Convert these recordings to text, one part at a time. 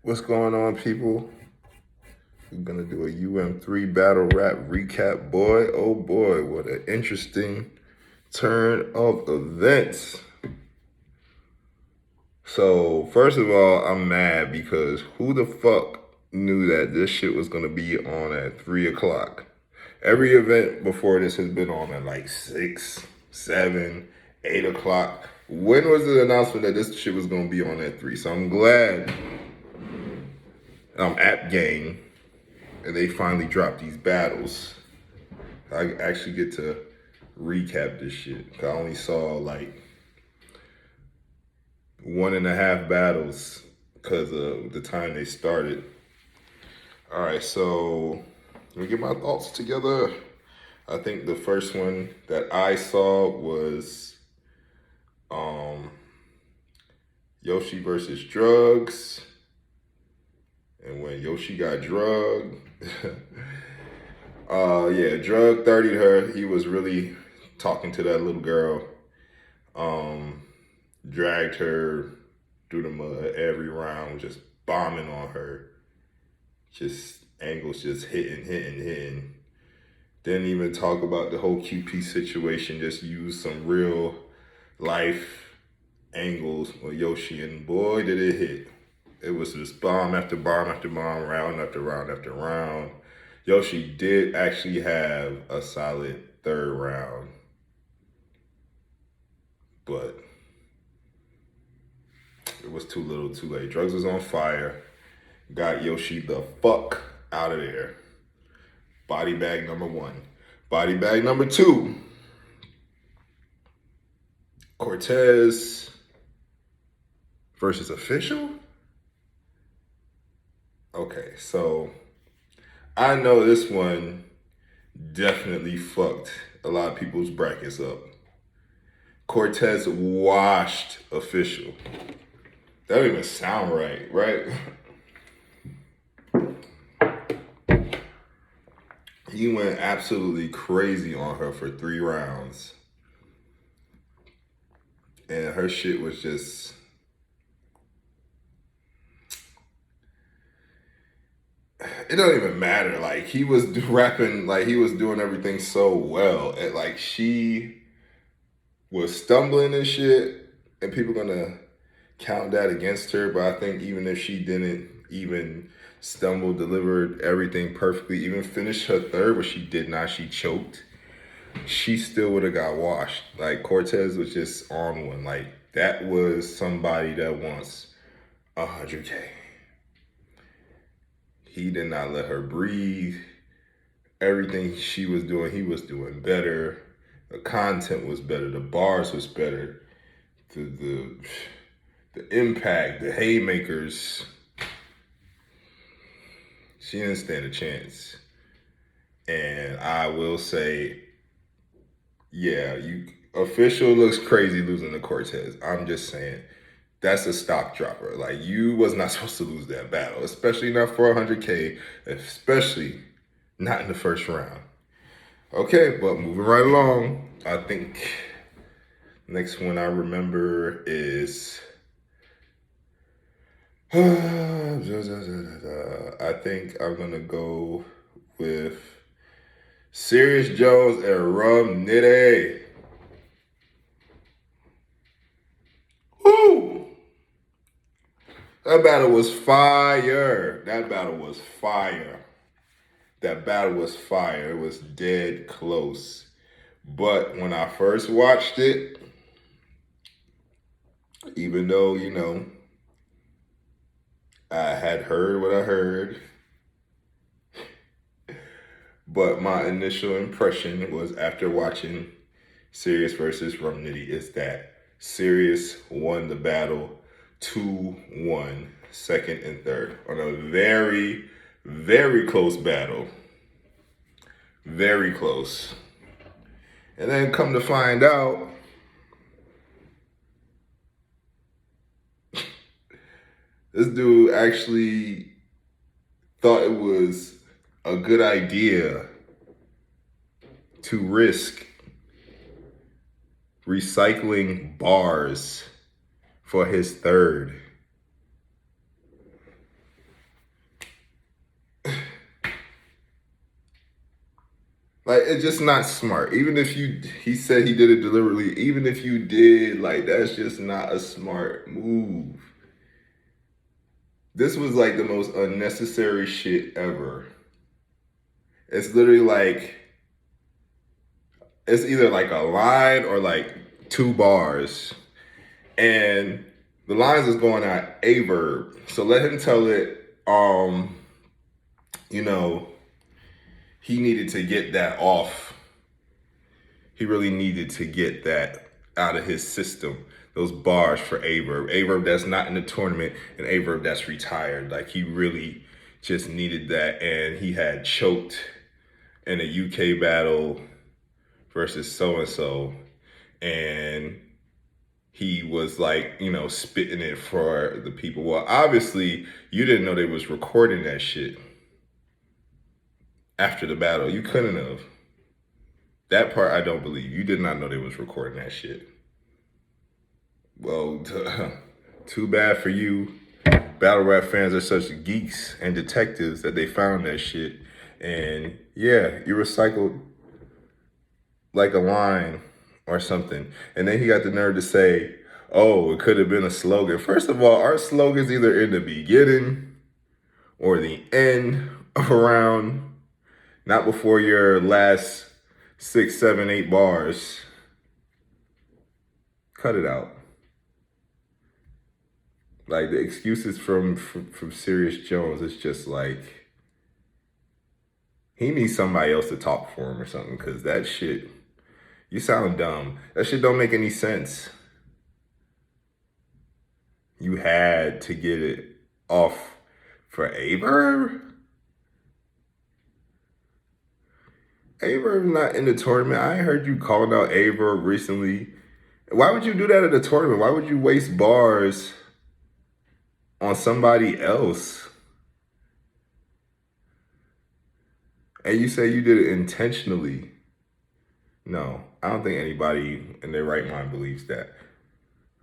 What's going on, people? We're gonna do a UM3 battle rap recap. Boy, oh boy, what an interesting turn of events. So, first of all, I'm mad because who the fuck knew that this shit was gonna be on at 3 o'clock? Every event before this has been on at like 6, 7, 8 o'clock. When was the announcement that this shit was gonna be on at 3? So I'm glad App Gang and they finally dropped these battles. I actually get to recap this shit. I only saw like 1.5 battles because of the time they started. All right, so let me get my thoughts together. I think the first one that I saw was Yoshi versus Drugs. And when Yoshi got drugged, Drug 30'd her. He was really talking to that little girl. Dragged her through the mud every round, just bombing on her. Just angles just hitting. Didn't even talk about the whole QP situation, just used some real life angles with Yoshi, and boy, did it hit. It was just bomb after bomb after bomb, round after round after round. Yoshi did actually have a solid third round, but it was too little too late. Drugs was on fire. Got Yoshi the fuck out of there. Body bag number 1. Body bag number 2. Cortez versus Official? Okay, so I know this one definitely fucked a lot of people's brackets up. Cortez washed Official. That don't even sound right? He went absolutely crazy on her for 3 rounds. And her shit was just... It don't even matter. Like, he was rapping, like, he was doing everything so well. And, like, she was stumbling and shit, and people gonna count that against her. But I think even if she didn't even stumble, delivered everything perfectly, even finished her third, but she did not, she choked, she still would have got washed. Like, Cortez was just on one. Like, that was somebody that wants 100K. He did not let her breathe. Everything she was doing, he was doing better. The content was better. The bars was better. The impact, the haymakers. She didn't stand a chance. And I will say, yeah, Official looks crazy losing to Cortez. I'm just saying, that's a stock dropper. Like, you was not supposed to lose that battle, especially not for 100K, especially not in the first round. Okay, but moving right along, I think next one I remember is I think I'm gonna go with Serious Jones and Rum Nitty. Woo! That battle was fire. That battle was fire. It was dead close. But when I first watched it, even though, I had heard what I heard, but my initial impression was after watching Serious versus Rum Nitty is that Serious won the battle 2-1, second and third, on a very, very close battle. Very close. And then come to find out, this dude actually thought it was a good idea to risk recycling bars for his third. Like, it's just not smart. Even if he said he did it deliberately, even if you did, like, that's just not a smart move. This was like the most unnecessary shit ever. It's literally like, it's either like a line or like 2 bars. And the lines is going at a verb. So let him tell it, you know, he needed to get that off. He really needed to get that out of his system. Those bars for a verb that's not in the tournament, and a verb that's retired. Like, he really just needed that, and he had choked in a UK battle versus so and so, and he was like, spitting it for the people. Well, obviously, you didn't know they was recording that shit after the battle. You couldn't have. That part I don't believe. You did not know they was recording that shit. Well, too bad for you. Battle rap fans are such geeks and detectives that they found that shit. And yeah, you recycled like a line or something. And then he got the nerve to say, oh, it could have been a slogan. First of all, our slogan's either in the beginning or the end of a round, not before your last 6, 7, 8 bars. Cut it out. Like, the excuses from Serious Jones, it's just like, he needs somebody else to talk for him or something, because that shit, you sound dumb. That shit don't make any sense. You had to get it off for Averb? Averb's not in the tournament. I ain't heard you calling out Averb recently. Why would you do that at a tournament? Why would you waste bars on somebody else? And you say you did it intentionally. No, I don't think anybody in their right mind believes that.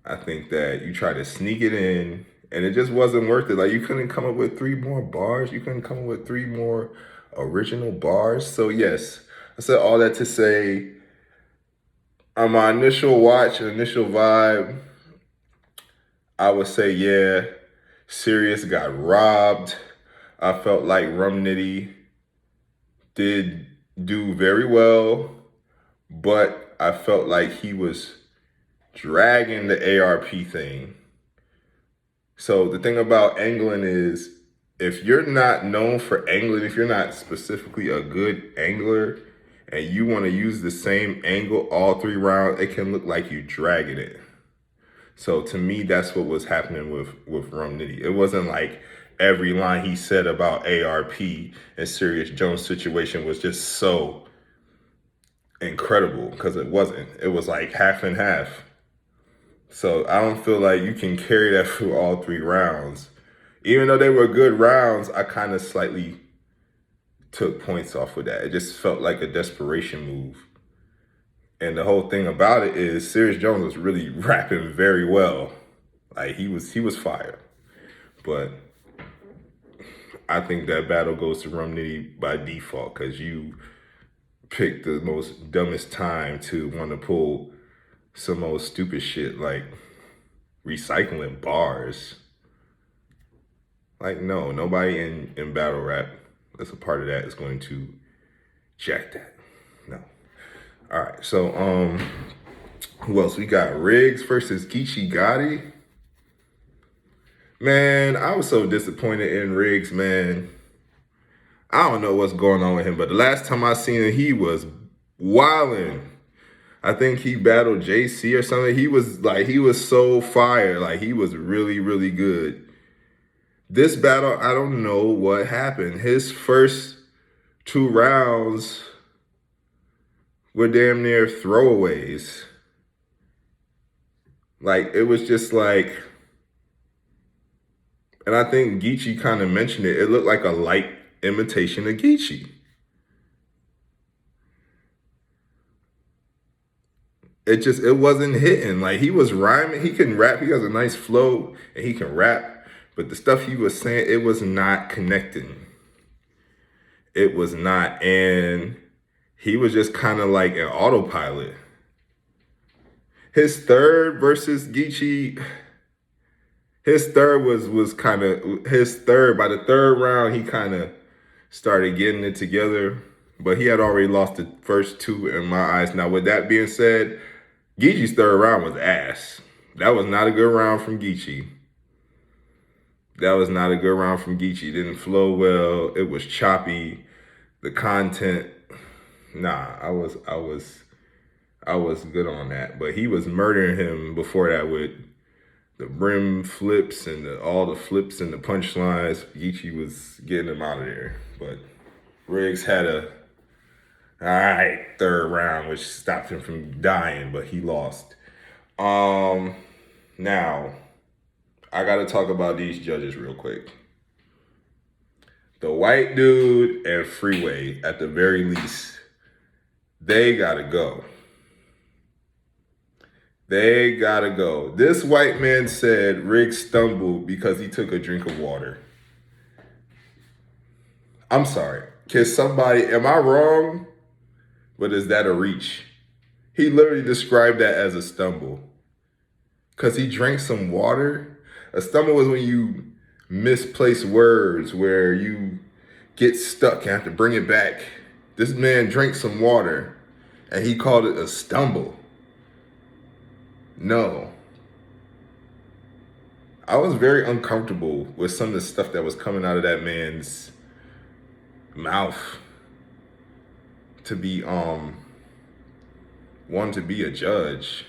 I think that you tried to sneak it in and it just wasn't worth it. Like, you couldn't come up with 3 more bars. You couldn't come up with 3 more original bars. So yes, I said all that to say, on my initial watch, initial vibe, I would say, yeah, Sirius got robbed. I felt like Rum Nitty did do very well, but I felt like he was dragging the ARP thing. So the thing about angling is, if you're not known for angling, if you're not specifically a good angler, and you want to use the same angle all 3 rounds, it can look like you dragging it. So to me, that's what was happening with Rum Nitty. It wasn't like every line he said about ARP and Serious Jones' situation was just so incredible, because it wasn't. It was like half and half. So I don't feel like you can carry that through all 3 rounds. Even though they were good rounds, I kind of slightly took points off with that. It just felt like a desperation move. And the whole thing about it is, Serious Jones was really rapping very well. Like, he was fire. But I think that battle goes to Rum Nitty by default, because you picked the most dumbest time to want to pull some old stupid shit like recycling bars. Like, no, nobody in battle rap that's a part of that is going to jack that. No. All right, so who else? We got Riggs versus Geechee Gotti. Man, I was so disappointed in Riggs, man. I don't know what's going on with him, but the last time I seen him, he was wilding. I think he battled JC or something. He was so fire. Like, he was really, really good. This battle, I don't know what happened. His first 2 rounds were damn near throwaways. Like, it was just like, and I think Geechee kind of mentioned it, it looked like a light imitation of Geechee. It wasn't hitting. Like, he was rhyming, he can rap, he has a nice flow, and he can rap. But the stuff he was saying, it was not connecting. It was not. And he was just kind of like an autopilot. His third versus Geechee, his third was kind of his third. By the third round, he kind of started getting it together, but he had already lost the first two in my eyes. Now, with that being said, Geechee's third round was ass. That was not a good round from Geechee. That was not a good round from Geechee. It didn't flow well. It was choppy. The content, nah, I was good on that. But he was murdering him before that with the brim flips and all the flips and the punchlines. Geechee was getting him out of there. But Riggs had a all right third round, which stopped him from dying, but he lost. Now, I got to talk about these judges real quick. The white dude and Freeway, at the very least, they got to go. They got to go. This white man said Riggs stumbled because he took a drink of water. I'm sorry. Can somebody, am I wrong? But is that a reach? He literally described that as a stumble. Because he drank some water. A stumble was when you misplace words, where you get stuck and have to bring it back. This man drank some water and he called it a stumble. No. I was very uncomfortable with some of the stuff that was coming out of that man's mouth to be one to be a judge.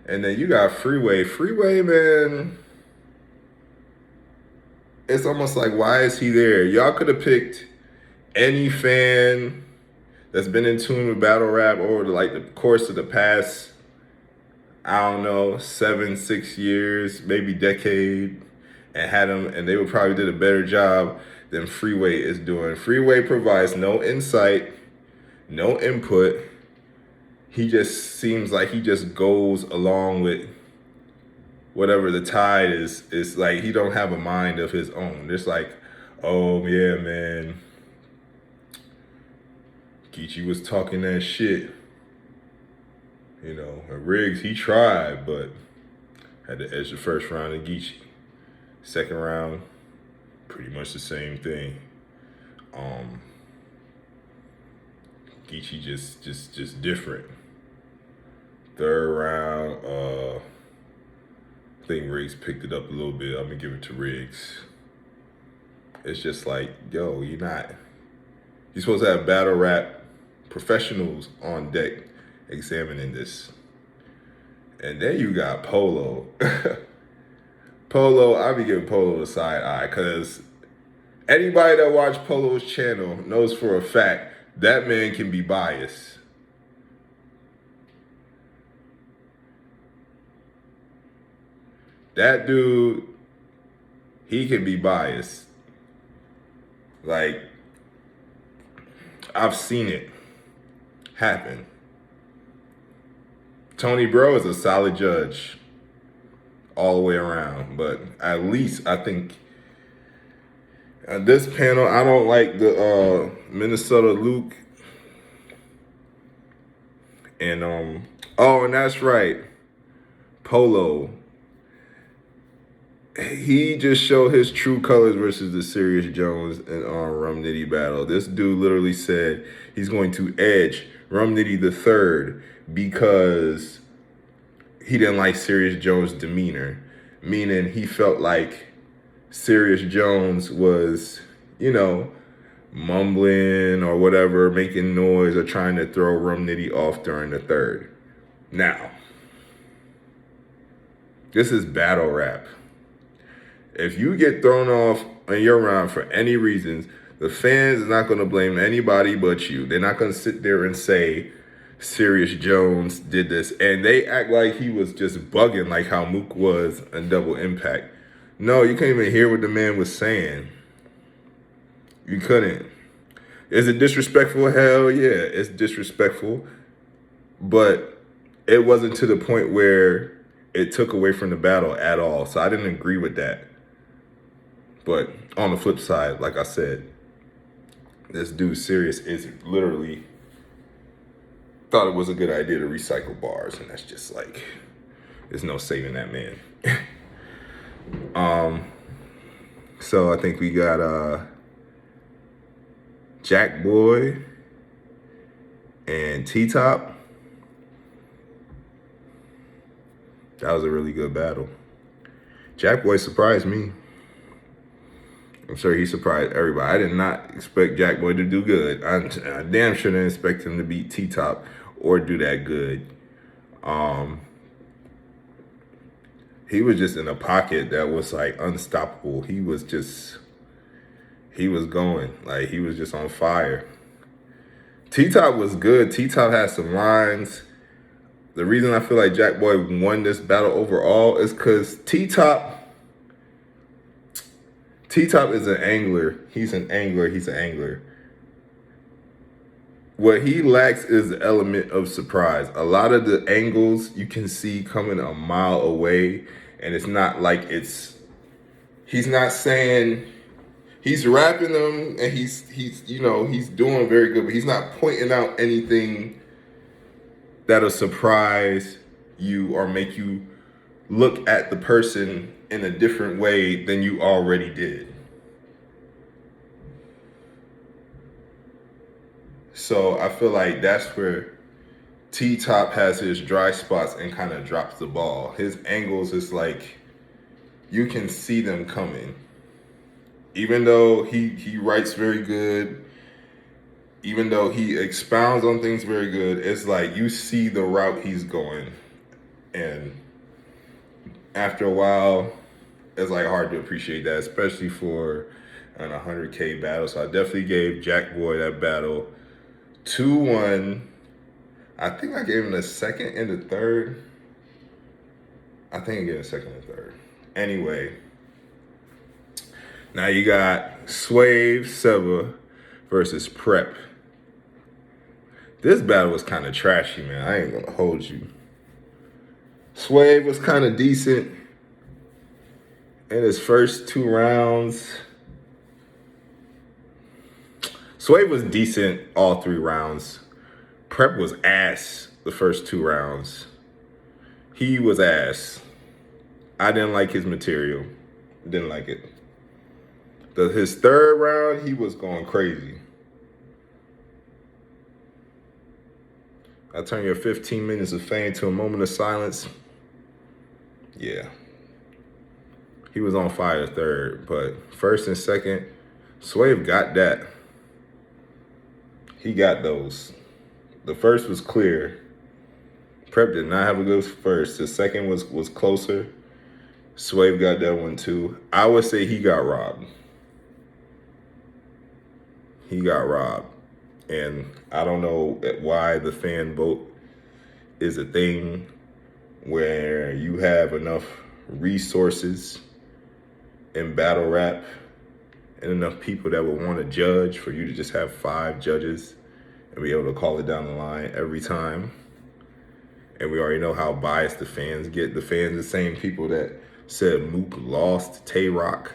And then you got Freeway. Freeway, man, it's almost like, why is he there? Y'all could have picked any fan that's been in tune with battle rap over the course of the past, I don't know, 6 years, maybe decade, and had them, and they would probably did a better job than Freeway is doing. Freeway provides no insight, no input. He just seems like he just goes along with whatever the tide is. It's like he don't have a mind of his own. It's like, oh yeah, man, Geechee was talking that shit. You know, and Riggs, he tried, but had to edge the first round in Geechee. Second round, pretty much the same thing. Geechee just different. Third round, I think Riggs picked it up a little bit. I'm gonna give it to Riggs. It's just like, yo, you're supposed to have battle rap professionals on deck examining this. And then you got Polo. Polo, I be giving Polo the side eye, because anybody that watched Polo's channel knows for a fact that man can be biased. That dude, he can be biased. Like, I've seen it happen. Tony Bro is a solid judge all the way around, but at least I think this panel, I don't like the Minnesota Luke. And and that's right, Polo. He just showed his true colors versus the Serious Jones and Rum Nitty battle. This dude literally said he's going to edge Rum Nitty the third because he didn't like Serious Jones' demeanor, meaning he felt like Serious Jones was, mumbling or whatever, making noise or trying to throw Rum Nitty off during the third. Now, this is battle rap. If you get thrown off in your round for any reasons, the fans are not going to blame anybody but you. They're not going to sit there and say Serious Jones did this. And they act like he was just bugging like how Mook was in Double Impact. No, you can't even hear what the man was saying. You couldn't. Is it disrespectful? Hell yeah, it's disrespectful. But it wasn't to the point where it took away from the battle at all. So I didn't agree with that. But on the flip side, like I said, this dude Serious is literally thought it was a good idea to recycle bars, and that's just like, there's no saving that man. So I think we got Jack Boy and T-Top. That was a really good battle. Jack Boy surprised me. I'm sure he surprised everybody. I did not expect Jack Boy to do good. I damn sure didn't expect him to beat T-Top or do that good. He was just in a pocket that was like unstoppable. He was going. Like, he was just on fire. T-Top was good. T-Top had some lines. The reason I feel like Jack Boy won this battle overall is because T-Top is an angler. He's an angler. What he lacks is the element of surprise. A lot of the angles you can see coming a mile away, and it's not like he's not saying, he's rapping them, and he's doing very good, but he's not pointing out anything that'll surprise you or make you look at the person in a different way than you already did. So I feel like that's where T-Top has his dry spots and kind of drops the ball. His angles is like, you can see them coming. Even though he writes very good, even though he expounds on things very good, it's like you see the route he's going. And after a while, it's like hard to appreciate that, especially for an 100K battle. So I definitely gave Jack Boy that battle 2-1. I think I gave him the second and the third. I think I gave him the second and third. Anyway, now you got Swave Seba versus Prep. This battle was kind of trashy, man. I ain't gonna hold you. Swave was kind of decent in his first 2 rounds. Swave was decent all 3 rounds. Prep was ass the first 2 rounds. He was ass. I didn't like his material. Didn't like it. His 3rd round, he was going crazy. I turn your 15 minutes of fame to a moment of silence. Yeah. He was on fire 3rd, but 1st and 2nd, Swave got that. He got those. The 1st was clear. Prep did not have a good 1st. The 2nd was closer. Swave got that one too. I would say he got robbed. He got robbed. And I don't know why the fan vote is a thing where you have enough resources in battle rap and enough people that would want to judge for you to just have 5 judges and be able to call it down the line every time. And we already know how biased the fans get. The fans, the same people that said Mook lost Tay Rock.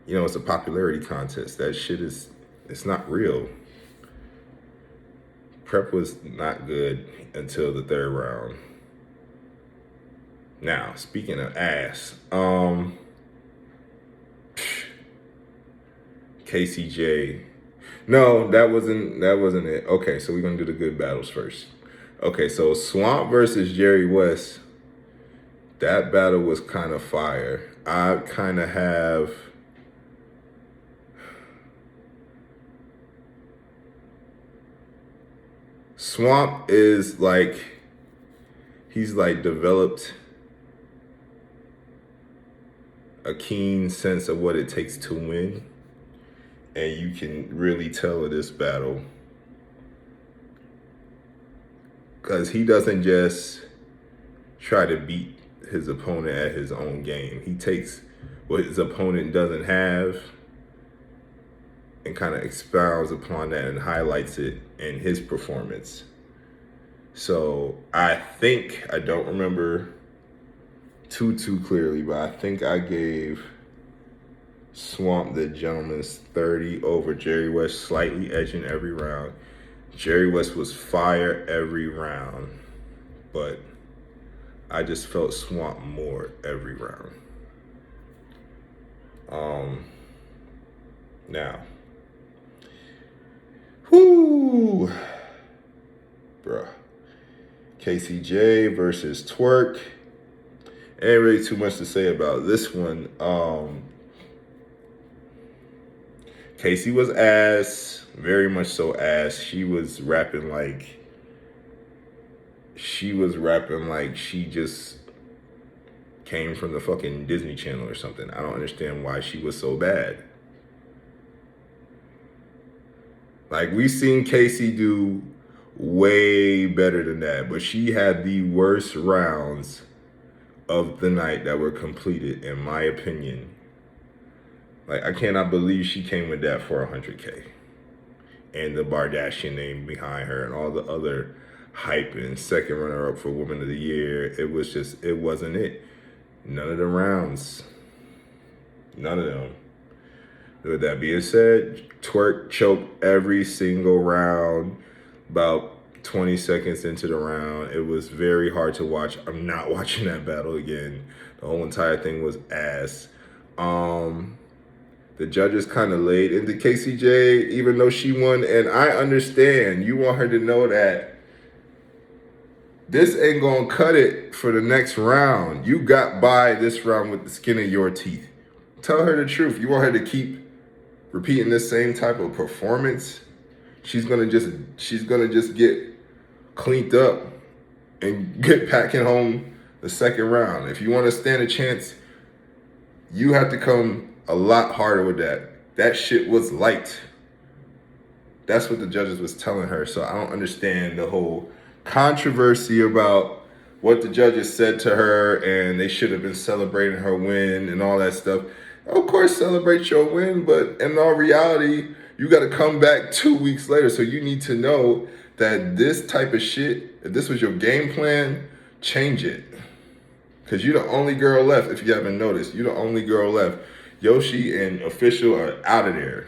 You know, it's a popularity contest. That shit it's not real. Prep was not good until the 3rd round. Now, speaking of ass, KCJ. No, that wasn't it. Okay, so we're gonna do the good battles first. Okay, so Swamp versus Jerry West. That battle was kind of fire. I kind of have Swamp is like, he's like developed a keen sense of what it takes to win. And you can really tell in this battle, because he doesn't just try to beat his opponent at his own game. He takes what his opponent doesn't have and kind of expounds upon that and highlights it in his performance. So I think, I don't remember too clearly, but I think I gave Swamp the Gentleman's 30 over Jerry West, slightly edging every round. Jerry West was fire every round, but I just felt swamped more every round. Now, whoo, bruh. KCJ versus Twerk. Ain't really too much to say about this one. Casey was ass, very much so ass. She was rapping like she just came from the fucking Disney Channel or something. I don't understand why she was so bad. Like, we seen Casey do way better than that, but she had the worst rounds of the night that were completed, in my opinion. Like, I cannot believe she came with that for 100K. And the Bardashian name behind her and all the other hype and second runner-up for Woman of the Year. It wasn't it. None of the rounds. None of them. With that being said, Twerk choked every single round. About 20 seconds into the round, it was very hard to watch. I'm not watching that battle again. The whole entire thing was ass. The judges kind of laid into KCJ, even though she won. And I understand. You want her to know that this ain't going to cut it for the next round. You got by this round with the skin of your teeth. Tell her the truth. You want her to keep repeating this same type of performance? She's gonna just get cleaned up and get packing home the second round. If you want to stand a chance, you have to come a lot harder with that. That shit was light. That's what the judges was telling her. So I don't understand the whole controversy about what the judges said to her, and they should have been celebrating her win and all that stuff. Of course, celebrate your win, but in all reality, you got to come back 2 weeks later. So you need to know that this type of shit, if this was your game plan, change it. Because you're the only girl left, if you haven't noticed. You're the only girl left. Yoshi and Official are out of there.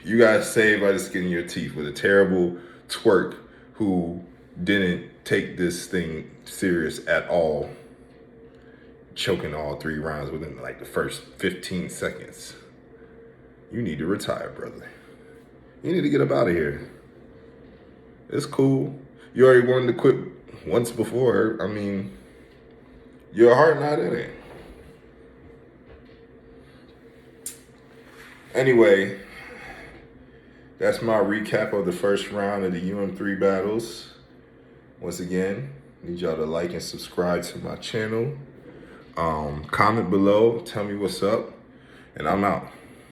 You got saved by the skin of your teeth with a terrible Twerk who didn't take this thing serious at all. Choking all 3 rounds within like the first 15 seconds. You need to retire, brother. You need to get up out of here. It's cool. You already wanted to quit once before. I mean, your heart not in it. Anyway, that's my recap of the first round of the Um3 battles. Once again, need y'all to like and subscribe to my channel. Comment below, tell me what's up, and I'm out.